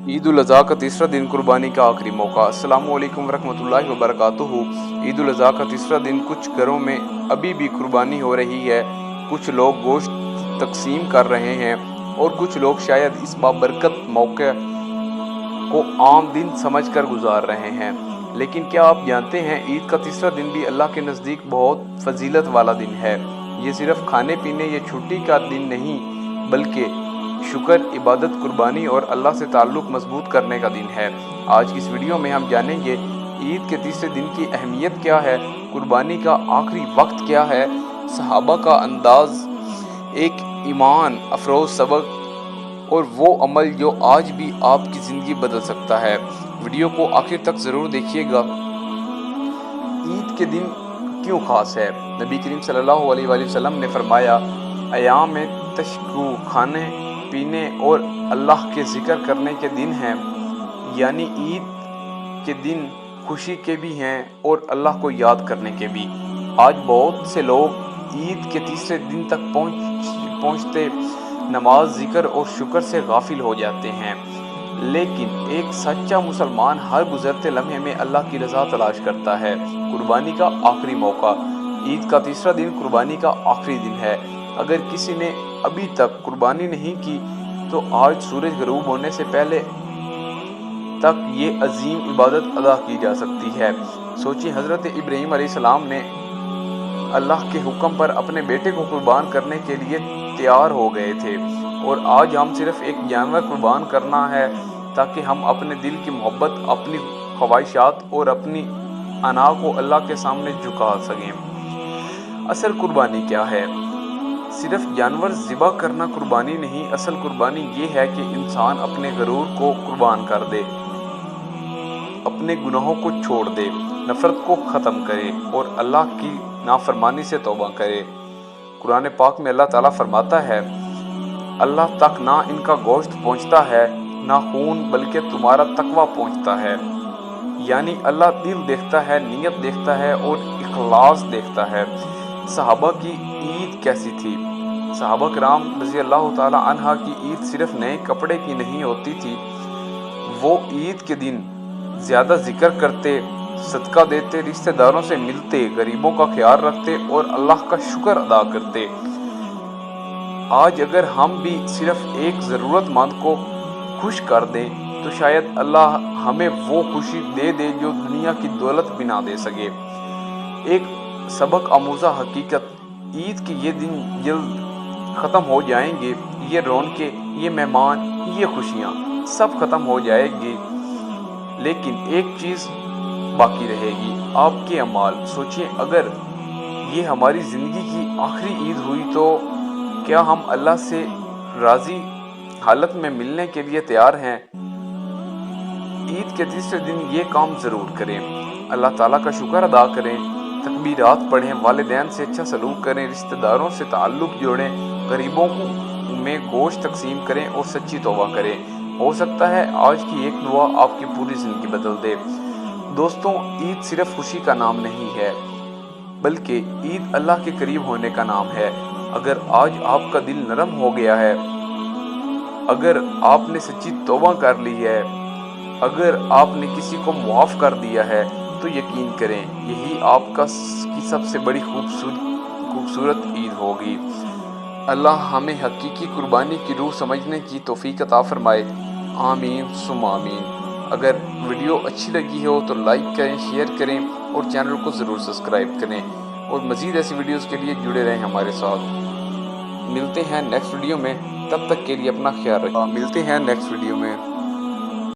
ईद उल अज़हा का तीसरा दिन कुर्बानी का आखिरी मौका। अस्सलामु अलैकुम वरहमतुल्लाहि वबरकातुहू। ईद उल अज़हा का तीसरा दिन कुछ घरों में अभी भी कुर्बानी हो रही है। कुछ लोग गोश्त तकसीम कर रहे हैं और कुछ लोग शायद इस बाबरकत मौके को आम दिन समझकर गुजार रहे हैं। लेकिन क्या आप जानते हैं, ईद का तीसरा दिन भी अल्लाह के नज़दीक बहुत फजीलत वाला दिन है। ये सिर्फ खाने पीने या छुट्टी का दिन नहीं, बल्कि शुक्र, इबादत, कुर्बानी और अल्लाह से ताल्लुक़ मजबूत करने का दिन है। आज की इस वीडियो में हम जानेंगे ईद के तीसरे दिन की अहमियत क्या है, कुर्बानी का आखिरी वक्त क्या है, सहाबा का अंदाज, एक ईमान अफरोज़ सबक और वो अमल जो आज भी आपकी ज़िंदगी बदल सकता है। वीडियो को आखिर तक ज़रूर देखिएगा। ईद के दिन क्यों ख़ास है? नबी करीम सल्लल्लाहु अलैहि वसल्लम ने फरमाया, अयाम में तशक्कु, खाने पीने और अल्लाह के ज़िक्र करने के दिन हैं। यानी ईद के दिन खुशी के भी हैं और अल्लाह को याद करने के भी। आज बहुत से लोग ईद के तीसरे दिन तक पहुँचते नमाज, ज़िक्र और शुक्र से गाफिल हो जाते हैं। लेकिन एक सच्चा मुसलमान हर गुजरते लम्हे में अल्लाह की रज़ा तलाश करता है। कुर्बानी का आखिरी मौका। ईद का तीसरा दिन कुर्बानी का आखिरी दिन है। अगर किसी ने अभी तक कुर्बानी नहीं की तो आज सूरज ग़रूब होने से पहले तक ये अजीम इबादत अदा की जा सकती है। सोचिए, हज़रत इब्राहीम अलैहिस्सलाम ने अल्लाह के हुक्म पर अपने बेटे को कुर्बान करने के लिए तैयार हो गए थे, और आज हम सिर्फ एक जानवर कुर्बान करना है ताकि हम अपने दिल की मोहब्बत, अपनी ख्वाहिशात और अपनी अना को अल्लाह के सामने झुका सकें। असल कुर्बानी क्या है? सिर्फ जानवर ज़िबा करना कुर्बानी नहीं। असल कुर्बानी ये है कि इंसान अपने गरूर को कुर्बान कर दे, अपने गुनाहों को छोड़ दे, नफ़रत को ख़त्म करे और अल्लाह की नाफरमानी से तौबा करे। कुरान पाक में अल्लाह ताला फरमाता है, अल्लाह तक ना इनका गोश्त पहुँचता है ना खून, बल्कि तुम्हारा तकवा पहुँचता है। यानी अल्लाह दिल देखता है, नीयत देखता है और इखलास देखता है। सहाबा की ईद कैसी थी? सहाबा किराम रज़ी अल्लाह ताला अन्हा की ईद सिर्फ नए कपड़े की नहीं होती थी। वो ईद के दिन ज़्यादा जिक्र करते, सदका देते, रिश्तेदारों से मिलते, गरीबों का ख्याल रखते और अल्लाह का शुक्र अदा करते। आज अगर हम भी सिर्फ एक ज़रूरतमंद को खुश कर दें तो शायद अल्लाह हमें वो खुशी दे दे जो दुनिया की दौलत भी ना दे सके। एक सबक आमूज़ा हकीकत, ईद के ये दिन जल्द ख़त्म हो जाएंगे। ये रौनकें, ये मेहमान, ये खुशियाँ सब ख़त्म हो जाएगी, लेकिन एक चीज़ बाकी रहेगी, आपके अमाल। सोचिए, अगर ये हमारी ज़िंदगी की आखिरी ईद हुई तो क्या हम अल्लाह से राज़ी हालत में मिलने के लिए तैयार हैं? ईद के तीसरे दिन ये काम ज़रूर करें। अल्लाह ताला का शुक्र अदा करें, तकबीरात पढ़ें, वालिदैन से अच्छा सलूक करें, रिश्तेदारों से ताल्लुक़ जोड़ें, गरीबों में गोश्त तकसीम करें और सच्ची तौबा करें। हो सकता है आज की एक दुआ आपकी पूरी ज़िंदगी बदल दे। दोस्तों, ईद सिर्फ खुशी का नाम नहीं है, बल्कि ईद अल्लाह के करीब होने का नाम है। अगर आज आपका दिल नरम हो गया है, अगर आपने सच्ची तौबा कर ली है, अगर आपने किसी को माफ़ कर दिया है, तो यकीन करें यही आपका की सबसे बड़ी खूबसूरत ईद होगी। अल्लाह हमें हकीकी कुर्बानी की रूह समझने की तौफीक अता फरमाए। आमीन सुम्मा आमीन। अगर वीडियो अच्छी लगी हो तो लाइक करें, शेयर करें और चैनल को ज़रूर सब्सक्राइब करें, और मज़ीद ऐसी वीडियोज़ के लिए जुड़े रहें हमारे साथ। मिलते हैं नेक्स्ट वीडियो में, तब तक के लिए अपना ख्याल रखें। मिलते हैं नेक्स्ट वीडियो में।